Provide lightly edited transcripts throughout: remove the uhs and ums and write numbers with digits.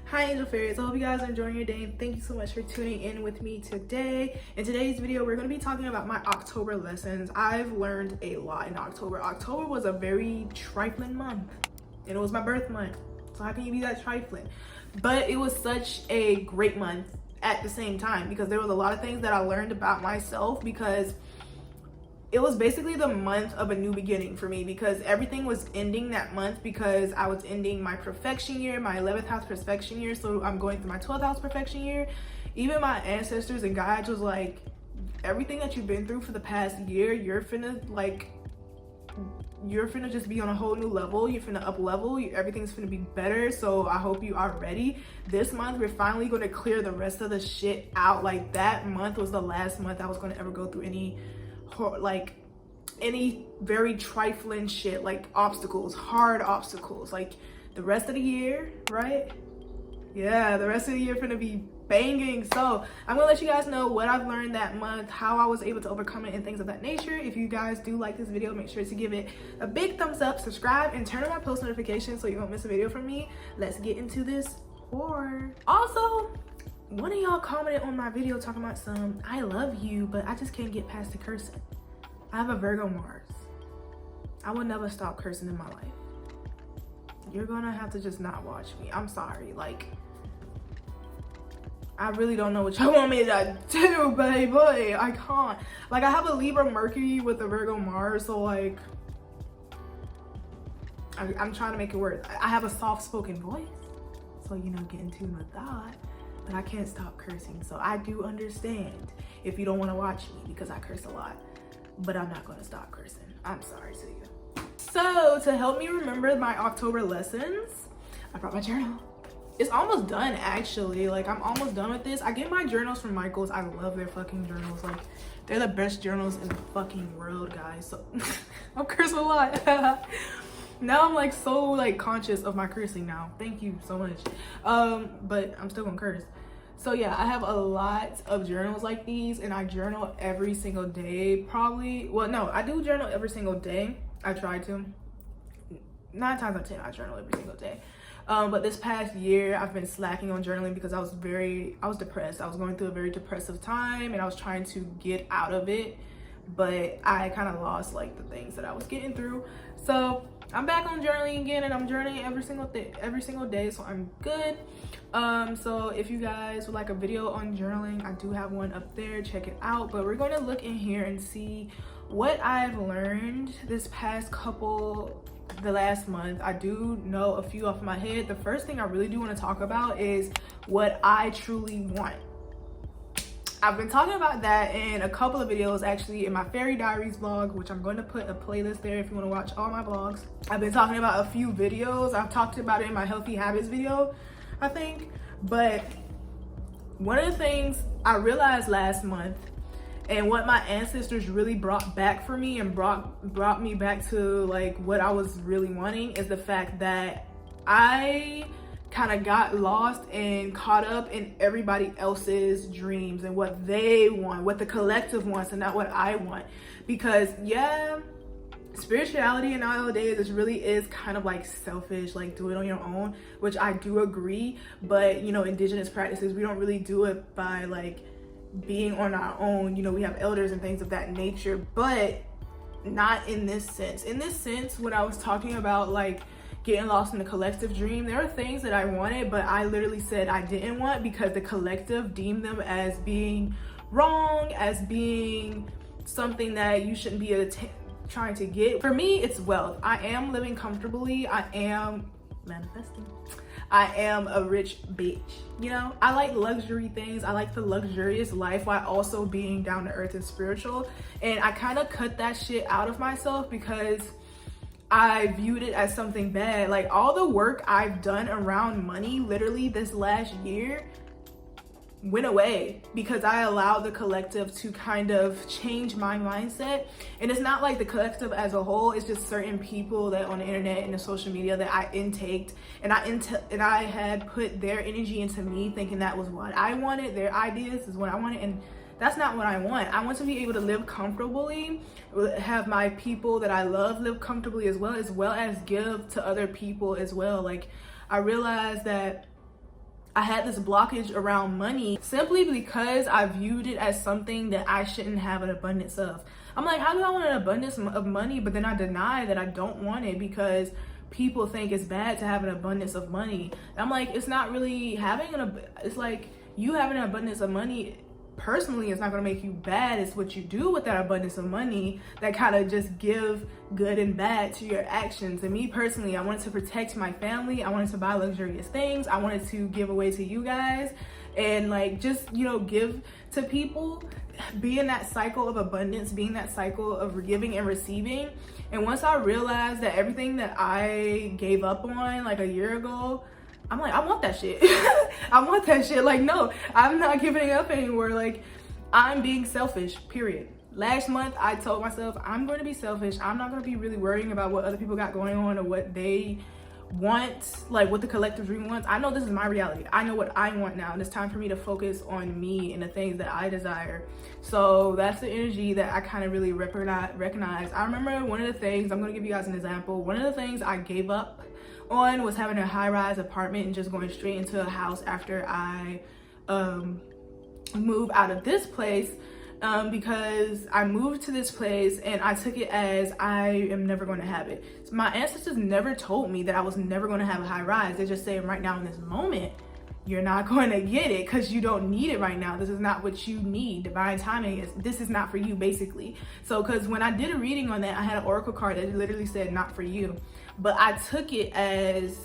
Hi Angel Fairies, I hope you guys are enjoying your day. Thank you so much for tuning in with me today. In today's video, we're going to be talking about my October lessons. I've learned a lot in October. October was a very trifling month and it was my birth month. So how can you be that trifling? But it was such a great month at the same time because there was a lot of things that I learned about myself because it was basically the month of a new beginning for me because everything was ending that month because I was ending my perfection year, my 11th house perfection year. So I'm going through my 12th house perfection year. Even my ancestors and guides was like, everything that you've been through for the past year, you're finna just be on a whole new level. You're finna up level. Everything's finna be better. So I hope you are ready. This month, we're finally going to clear the rest of the shit out. Like that month was the last month I was going to ever go through any very trifling shit, like obstacles, hard obstacles. Like the rest of the year, right? Yeah, the rest of the year finna be banging. So I'm gonna let you guys know what I've learned that month, how I was able to overcome it, and things of that nature. If you guys do like this video, make sure to give it a big thumbs up, subscribe, and turn on my post notifications so you won't miss a video from me. Let's get into this horror. Also, one of y'all commented on my video talking about some I love you, but I just can't get past the cursing. I have a Virgo Mars. I will never stop cursing in my life. You're gonna have to just not watch me. I'm sorry. Like, I really don't know what y'all want me to do, baby. I can't. Like, I have a Libra Mercury with a Virgo Mars, so like, I'm trying to make it work. I have a soft-spoken voice, so you know, get in tune with that. But I can't stop cursing, so I do understand if you don't want to watch me because I curse a lot. But I'm not going to stop cursing. I'm sorry to you. So to help me remember my October lessons, I brought my journal. It's almost done, actually. Like, I'm almost done with this. I get my journals from Michael's. I love their fucking journals. Like, they're the best journals in the fucking world, guys. So I'm cursing a lot. Now I'm like so like conscious of my cursing now. Thank you so much. But I'm still gonna curse. So yeah, I have a lot of journals like these and I journal every single day probably. Well, no, I do journal every single day. I try to. 9 times out of 10 I journal every single day. But this past year I've been slacking on journaling because I was depressed. I was going through a very depressive time and I was trying to get out of it, but I kind of lost like the things that I was getting through. So I'm back on journaling again and I'm journaling every single day, so I'm good. So if you guys would like a video on journaling, I do have one up there, check it out. But we're going to look in here and see what I've learned this past the last month. I do know a few off my head. The first thing I really do want to talk about is what I truly want. I've been talking about that in a couple of videos, actually in my Fairy Diaries vlog, which I'm going to put a playlist there if you want to watch all my vlogs. I've been talking about a few videos. I've talked about it in my Healthy Habits video, I think. But one of the things I realized last month and what my ancestors really brought back for me and brought me back to like what I was really wanting is the fact that I kind of got lost and caught up in everybody else's dreams and what they want, what the collective wants and not what I want. Because yeah, spirituality nowadays is kind of like selfish, like do it on your own, which I do agree. But you know, indigenous practices, we don't really do it by like being on our own. You know, we have elders and things of that nature, but not in this sense. In this sense, when I was talking about like getting lost in the collective dream, there are things that I wanted, but I literally said I didn't want because the collective deemed them as being wrong, as being something that you shouldn't be trying to get. For me, it's wealth. I am living comfortably. I am manifesting. I am a rich bitch, you know? I like luxury things. I like the luxurious life while also being down to earth and spiritual. And I kind of cut that shit out of myself because I viewed it as something bad. Like all the work I've done around money literally this last year went away because I allowed the collective to kind of change my mindset. And it's not like the collective as a whole, it's just certain people that on the internet and the social media that I intaked and I had put their energy into me thinking that was what I wanted, their ideas is what I wanted, and that's not what I want. I want to be able to live comfortably, have my people that I love live comfortably as well as give to other people as well. Like I realized that I had this blockage around money simply because I viewed it as something that I shouldn't have an abundance of. I'm like, how do I want an abundance of money? But then I deny that I don't want it because people think it's bad to have an abundance of money. And I'm like, it's not really it's like you having an abundance of money personally is not going to make you bad. It's what you do with that abundance of money that kind of just give good and bad to your actions. And me personally, I wanted to protect my family. I wanted to buy luxurious things. I wanted to give away to you guys and like just, you know, give to people, be in that cycle of abundance, being that cycle of giving and receiving. And once I realized that everything that I gave up on like a year ago, I'm like, I want that shit. I want that shit. Like, no, I'm not giving it up anymore. Like, I'm being selfish, period. Last month, I told myself, I'm going to be selfish. I'm not going to be really worrying about what other people got going on or what they want, like what the collective dream wants. I know this is my reality. I know what I want now. And it's time for me to focus on me and the things that I desire. So that's the energy that I kind of really recognize. I remember one of the things, I'm going to give you guys an example. One of the things I gave up on was having a high-rise apartment and just going straight into a house after I moved out of this place, because I moved to this place and I took it as I am never going to have it. So my ancestors never told me that I was never going to have a high-rise. They just say right now in this moment you're not going to get it because you don't need it right now. This is not what you need. Divine timing this is not for you, basically. So because when I did a reading on that, I had an oracle card that literally said not for you. But I took it as,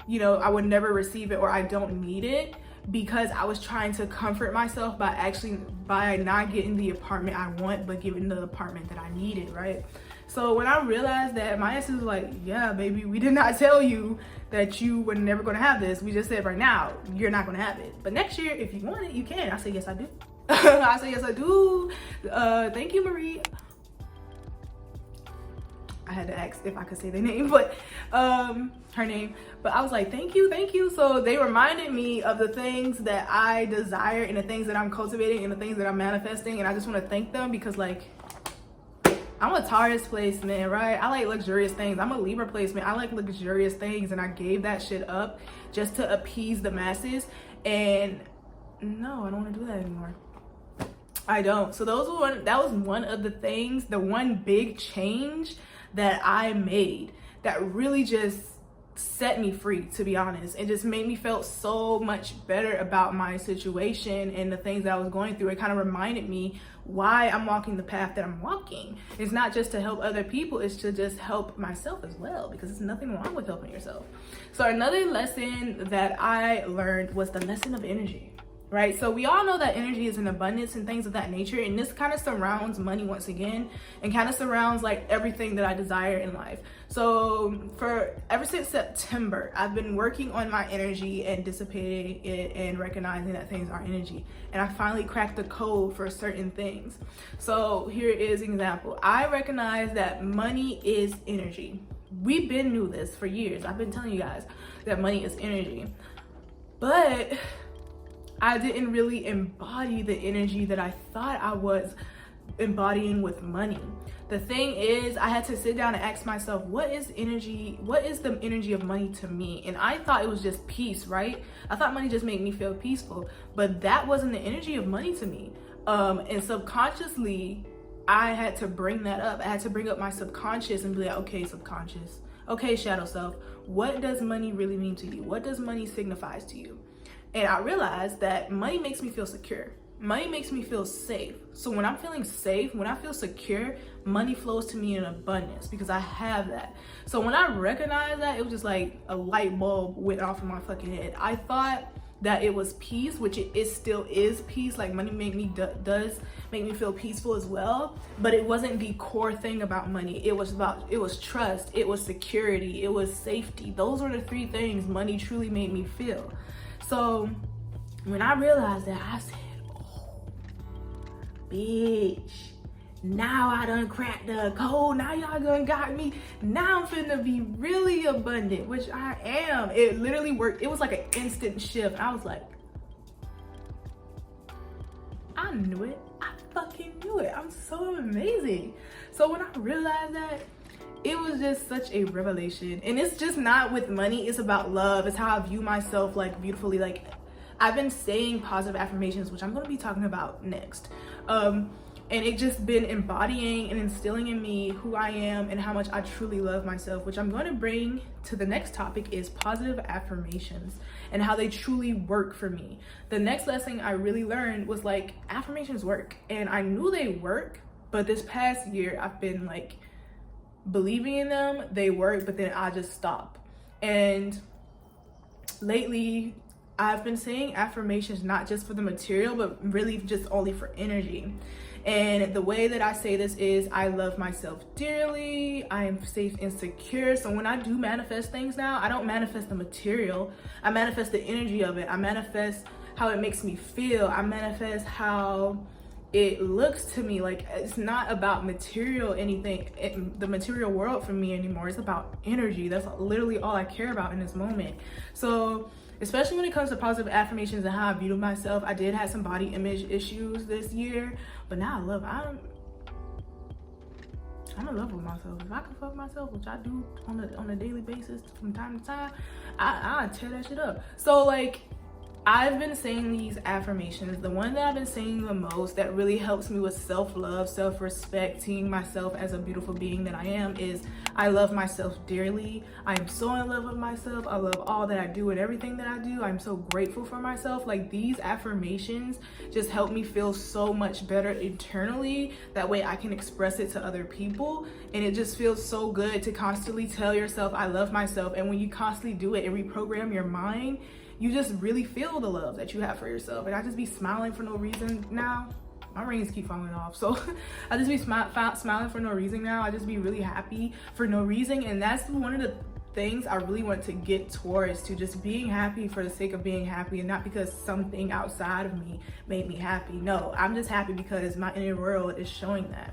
you know, I would never receive it or I don't need it, because I was trying to comfort myself by not getting the apartment I want, but getting the apartment that I needed, right? So when I realized that, my ancestors were like, yeah, baby, we did not tell you that you were never going to have this. We just said right now, you're not going to have it. But next year, if you want it, you can. I said, yes, I do. I said, yes, I do. Thank you, Marie. I had to ask if I could say their name, but her name. But I was like, thank you, thank you. So they reminded me of the things that I desire and the things that I'm cultivating and the things that I'm manifesting. And I just want to thank them because, like, I'm a Taurus placement, right? I like luxurious things. I'm a Libra placement. I like luxurious things. And I gave that shit up just to appease the masses. And no, I don't want to do that anymore. I don't. So that was one of the things, the one big change that I made that really just set me free, to be honest, and just made me feel so much better about my situation and the things that I was going through. It kind of reminded me why I'm walking the path that I'm walking. It's not just to help other people, it's to just help myself as well, because there's nothing wrong with helping yourself. So another lesson that I learned was the lesson of energy. Right? So we all know that energy is in abundance and things of that nature. And this kind of surrounds money once again, and kind of surrounds like everything that I desire in life. So ever since September, I've been working on my energy and dissipating it and recognizing that things are energy. And I finally cracked the code for certain things. So here is an example. I recognize that money is energy. We've been knew this for years. I've been telling you guys that money is energy. But I didn't really embody the energy that I thought I was embodying with money. The thing is, I had to sit down and ask myself, what is energy? What is the energy of money to me? And I thought it was just peace, right? I thought money just made me feel peaceful, but that wasn't the energy of money to me. And subconsciously, I had to bring that up. I had to bring up my subconscious and be like, okay, subconscious. Okay, shadow self, what does money really mean to you? What does money signify to you? And I realized that money makes me feel secure. Money makes me feel safe. So when I'm feeling safe, when I feel secure, money flows to me in abundance because I have that. So when I recognized that, it was just like a light bulb went off in my fucking head. I thought that it was peace, which it still is peace. Like money does make me feel peaceful as well, but it wasn't the core thing about money. It was trust, it was security, it was safety. Those were the three things money truly made me feel. So when I realized that, I said, oh, bitch, now I done cracked the code. Now y'all done got me. Now I'm finna be really abundant, which I am. It literally worked. It was like an instant shift. I was like, I knew it. I fucking knew it. I'm so amazing. So when I realized that, it was just such a revelation. And it's just not with money, it's about love. It's how I view myself, like beautifully. Like I've been saying positive affirmations, which I'm going to be talking about next. And it just been embodying and instilling in me who I am and how much I truly love myself, which I'm going to bring to the next topic is positive affirmations and how they truly work for me. The next lesson I really learned was like affirmations work, and I knew they work, but this past year I've been like believing in them, they work, but then I just stop. And lately I've been saying affirmations not just for the material, but really just only for energy. And the way that I say this is I love myself dearly, I am safe and secure. So when I do manifest things now, I don't manifest the material, I manifest the energy of it. I manifest how it makes me feel. I manifest how it looks to me. Like it's not about material anything, the material world for me anymore. It's about energy. That's literally all I care about in this moment. So especially when it comes to positive affirmations and how I view myself, I did have some body image issues this year, but now I'm in love with myself. If I can fuck myself, which I do on a daily basis from time to time, I tear that shit up. So like I've been saying these affirmations. The one that I've been saying the most that really helps me with self-love, self-respect, seeing myself as a beautiful being that I am is I love myself dearly. I am so in love with myself. I love all that I do and everything that I do. I'm so grateful for myself. Like these affirmations just help me feel so much better internally. That way I can express it to other people. And it just feels so good to constantly tell yourself, I love myself. And when you constantly do it and reprogram your mind, you just really feel the love that you have for yourself. And I just be smiling for no reason now. My rings keep falling off, so I just be smiling for no reason now. I just be really happy for no reason. And that's one of the things I really want to get towards, to just being happy for the sake of being happy, and not because something outside of me made me happy. No, I'm just happy because my inner world is showing that.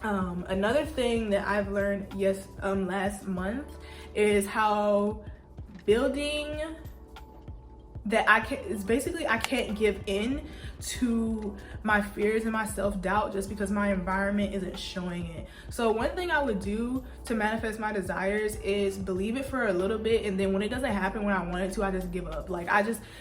Another thing that I've learned last month is how building that I can't give in to my fears and my self-doubt just because my environment isn't showing it. So one thing I would do to manifest my desires is believe it for a little bit, and then when it doesn't happen when I want it to, I just give up. Like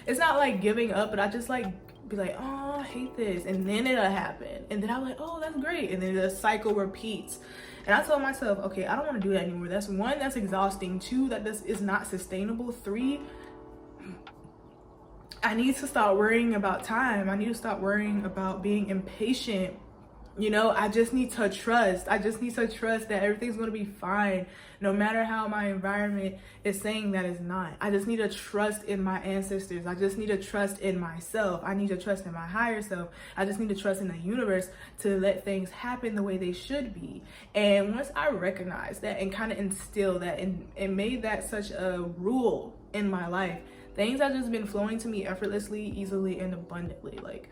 it's not like giving up, but I just like be like, oh, I hate this, and then it'll happen, and then I'm like, oh, that's great, and then the cycle repeats. And I told myself, okay, I don't want to do that anymore. That's one, that's exhausting. Two, that this is not sustainable. Three, I need to stop worrying about time. I need to stop worrying about being impatient. You know, I just need to trust. I just need to trust that everything's going to be fine, no matter how my environment is saying that it's not. I just need to trust in my ancestors. I just need to trust in myself. I need to trust in my higher self. I just need to trust in the universe to let things happen the way they should be. And once I recognized that and kind of instilled that and made that such a rule in my life, things have just been flowing to me effortlessly, easily, and abundantly. Like,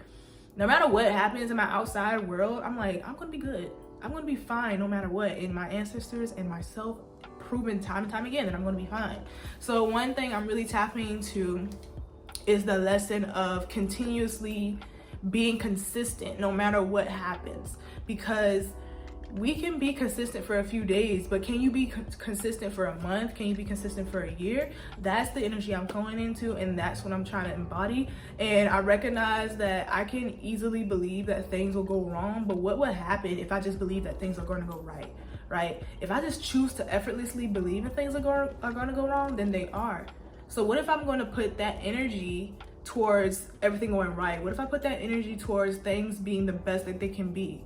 no matter what happens in my outside world, I'm like, I'm gonna be good. I'm gonna be fine no matter what. And my ancestors and myself proven time and time again that I'm gonna be fine. So one thing I'm really tapping into is the lesson of continuously being consistent no matter what happens. Because we can be consistent for a few days, but can you be consistent for a month? Can you be consistent for a year? That's the energy I'm going into, and that's what I'm trying to embody. And I recognize that I can easily believe that things will go wrong, but what would happen if I just believe that things are going to go right? If I just choose to effortlessly believe that things are going to go wrong, then they are. So what if I'm going to put that energy towards everything going right? What if I put that energy towards things being the best that they can be?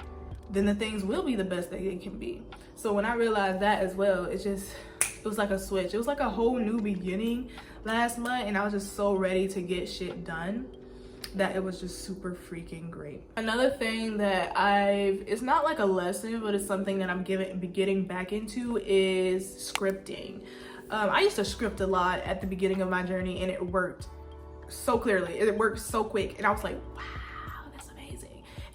Then the things will be the best that they can be. So when I realized that as well, it was like a switch. It was like a whole new beginning last month, and I was just so ready to get shit done that it was just super freaking great. Another thing that it's not like a lesson, but it's something that I'm getting back into is scripting. I used to script a lot at the beginning of my journey, and it worked so clearly. It worked so quick, and I was like, wow.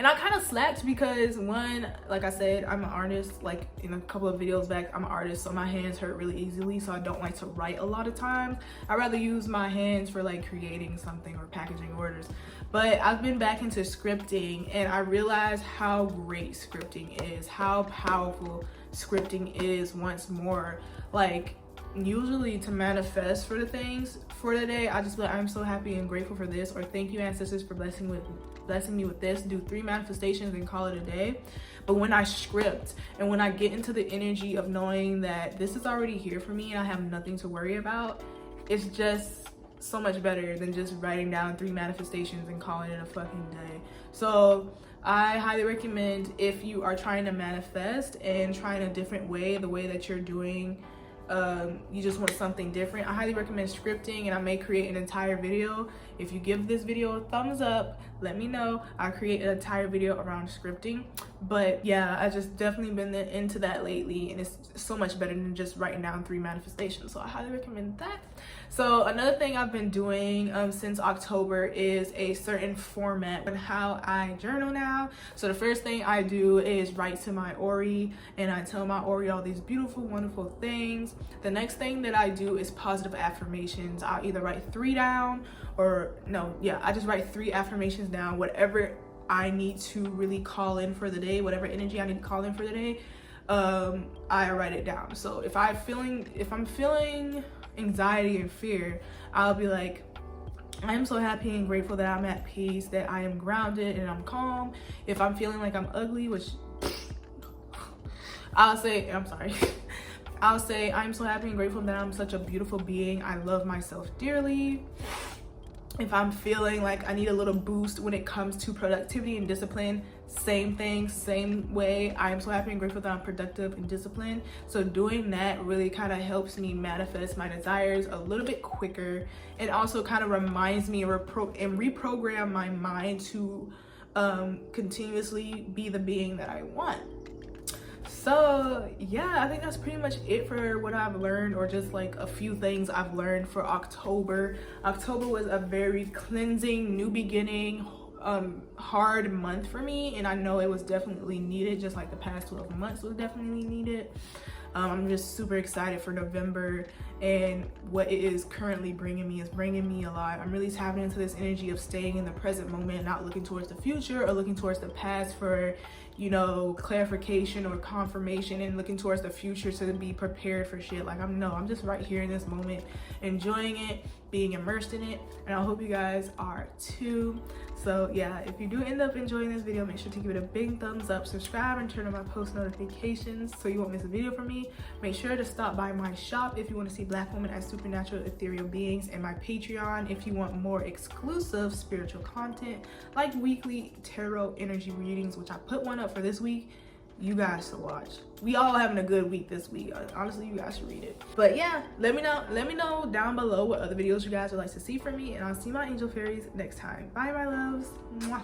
And I kind of slacked because one, like I said, I'm an artist. Like in a couple of videos back, I'm an artist, so my hands hurt really easily. So I don't like to write a lot of times. I rather use my hands for like creating something or packaging orders. But I've been back into scripting, and I realized how great scripting is, how powerful scripting is once more. Like, usually to manifest for the things for the day, I just be like, I'm so happy and grateful for this, or thank you ancestors for blessing me with this. Do 3 manifestations and call it a day. But when I script and when I get into the energy of knowing that this is already here for me and I have nothing to worry about, it's just so much better than just writing down 3 manifestations and calling it a fucking day. So I highly recommend, if you are trying to manifest and trying a different way, the way that you're doing, you just want something different, I highly recommend scripting, and I may create an entire video. If you give this video a thumbs up, let me know. I'll create an entire video around scripting. But yeah, I just definitely been into that lately, and it's so much better than just writing down 3 manifestations, so I highly recommend that. So another thing I've been doing since October is a certain format on how I journal now. So the first thing I do is write to my Ori, and I tell my Ori all these beautiful, wonderful things. The next thing that I do is positive affirmations. I'll either write 3 down, or I just write 3 affirmations down, whatever I need to really call in for the day, whatever energy I need to call in for the day, I write it down. So if I'm feeling anxiety and fear, I'll be like, I am so happy and grateful that I'm at peace, that I am grounded and I'm calm. If I'm feeling like I'm ugly, which I'll say, I'm so happy and grateful that I'm such a beautiful being. I love myself dearly. If I'm feeling like I need a little boost when it comes to productivity and discipline, same thing, same way. I am so happy and grateful that I'm productive and disciplined. So doing that really kind of helps me manifest my desires a little bit quicker. It also kind of reminds me and reprogram my mind to continuously be the being that I want. So yeah, I think that's pretty much it for what I've learned, or just like a few things I've learned for October. October was a very cleansing, new beginning, hard month for me, and I know it was definitely needed, just like the past 12 months was definitely needed. I'm just super excited for November, and what it is currently bringing me is bringing me a lot. I'm really tapping into this energy of staying in the present moment, not looking towards the future or looking towards the past for, clarification or confirmation, and looking towards the future to be prepared for shit. Like, I'm just right here in this moment, enjoying it, being immersed in it, and I hope you guys are too. So yeah, if you do end up enjoying this video, make sure to give it a big thumbs up, subscribe, and turn on my post notifications so you won't miss a video from me. Make sure to stop by my shop if you want to see Black women as supernatural ethereal beings, and my Patreon if you want more exclusive spiritual content like weekly tarot energy readings, which I put one up for this week. You guys should watch. We all having a good week this week. Honestly, you guys should read it. But yeah, let me know down below what other videos you guys would like to see from me, and I'll see my angel fairies next time. Bye, my loves. Mwah.